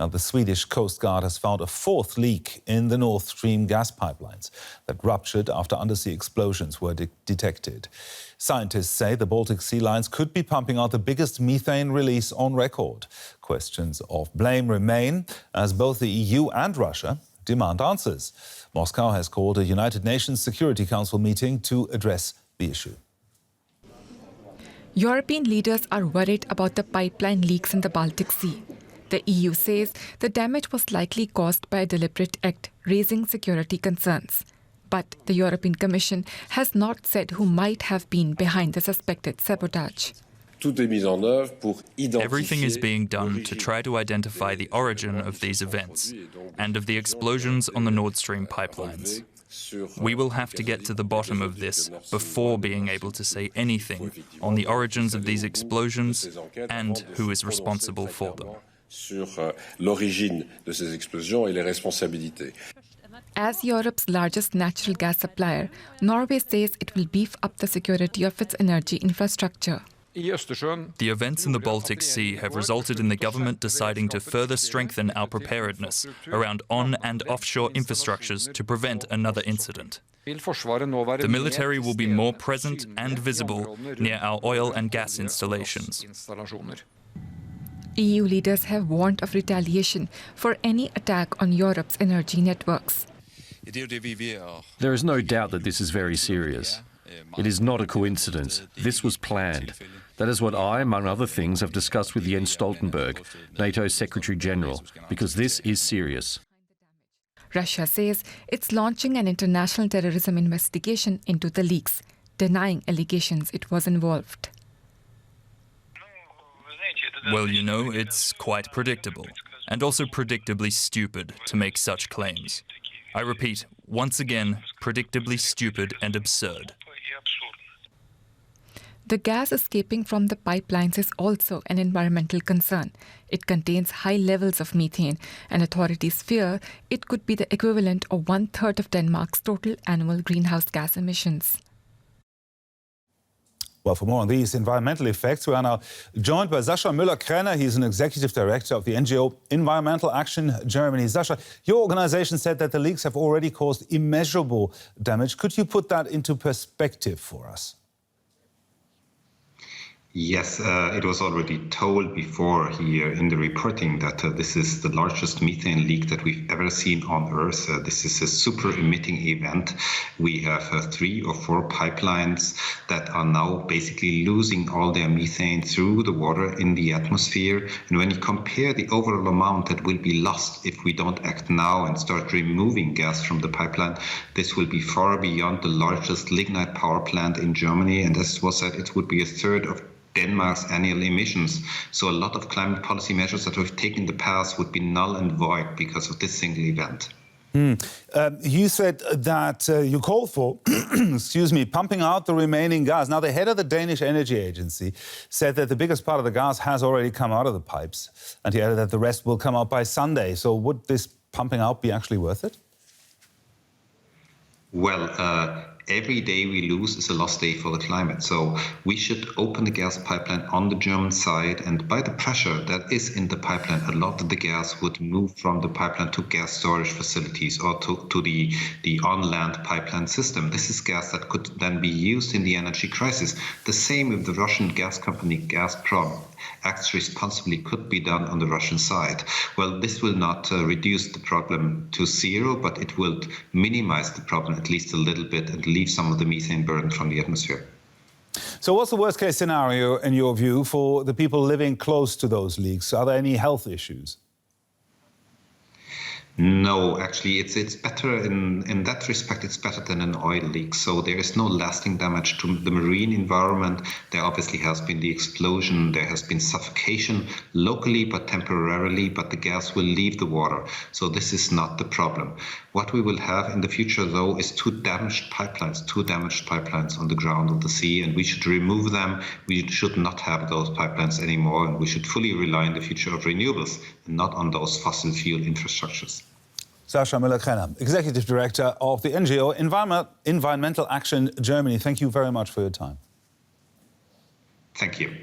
Now, the Swedish Coast Guard has found a fourth leak in the Nord Stream gas pipelines that ruptured after undersea explosions were detected. Scientists say the Baltic Sea lines could be pumping out the biggest methane release on record. Questions of blame remain as both the EU and Russia demand answers. Moscow has called a United Nations Security Council meeting to address the issue. European leaders are worried about the pipeline leaks in the Baltic Sea. The EU says the damage was likely caused by a deliberate act, raising security concerns. But the European Commission has not said who might have been behind the suspected sabotage. Everything is being done to try to identify the origin of these events and of the explosions on the Nord Stream pipelines. We will have to get to the bottom of this before being able to say anything on the origins of these explosions and who is responsible for them. As Europe's largest natural gas supplier, Norway says it will beef up the security of its energy infrastructure. The events in the Baltic Sea have resulted in the government deciding to further strengthen our preparedness around on- and offshore infrastructures to prevent another incident. The military will be more present and visible near our oil and gas installations. EU leaders have warned of retaliation for any attack on Europe's energy networks. There is no doubt that this is very serious. It is not a coincidence. This was planned. That is what I, among other things, have discussed with Jens Stoltenberg, NATO's Secretary General, because this is serious. Russia says it's launching an international terrorism investigation into the leaks, denying allegations it was involved. Well, you know, it's quite predictable, and also predictably stupid to make such claims. I repeat, once again, predictably stupid and absurd. The gas escaping from the pipelines is also an environmental concern. It contains high levels of methane, and authorities fear it could be the equivalent of 1/3 of Denmark's total annual greenhouse gas emissions. Well, for more on these environmental effects, we are now joined by Sascha Müller-Krenner. He's an executive director of the NGO Environmental Action Germany. Sascha, your organization said that the leaks have already caused immeasurable damage. Could you put that into perspective for us? Yes, it was already told before here in the reporting that this is the largest methane leak that we've ever seen on Earth. This is a super emitting event. We have 3 or 4 pipelines that are now basically losing all their methane through the water in the atmosphere. And when you compare the overall amount that will be lost if we don't act now and start removing gas from the pipeline, this will be far beyond the largest lignite power plant in Germany. And as was said, it would be 1/3 of Denmark's annual emissions. So a lot of climate policy measures that we've taken in the past would be null and void because of this single event. You said that you called for, pumping out the remaining gas. Now, the head of the Danish Energy Agency said that the biggest part of the gas has already come out of the pipes, and he added that the rest will come out by Sunday. So would this pumping out be actually worth it? Well, every day we lose is a lost day for the climate. So we should open the gas pipeline on the German side, and by the pressure that is in the pipeline, a lot of the gas would move from the pipeline to gas storage facilities or to the on-land pipeline system. This is gas that could then be used in the energy crisis. The same if the Russian gas company Gazprom acts responsibly could be done on the Russian side. Well, this will not reduce the problem to zero, but it will minimize the problem at least a little bit and leave some of the methane burden from the atmosphere. So what's the worst case scenario, in your view, for the people living close to those leaks? Are there any health issues? No, actually, it's better in that respect. It's better than an oil leak. So there is no lasting damage to the marine environment. There obviously has been the explosion. There has been suffocation locally, but temporarily. But the gas will leave the water. So this is not the problem. What we will have in the future, though, is two damaged pipelines on the ground of the sea, and we should remove them. We should not have those pipelines anymore, and we should fully rely on the future of renewables and not on those fossil fuel infrastructures. Sascha Müller-Krenner, Executive Director of the NGO Environmental Action Germany. Thank you very much for your time. Thank you.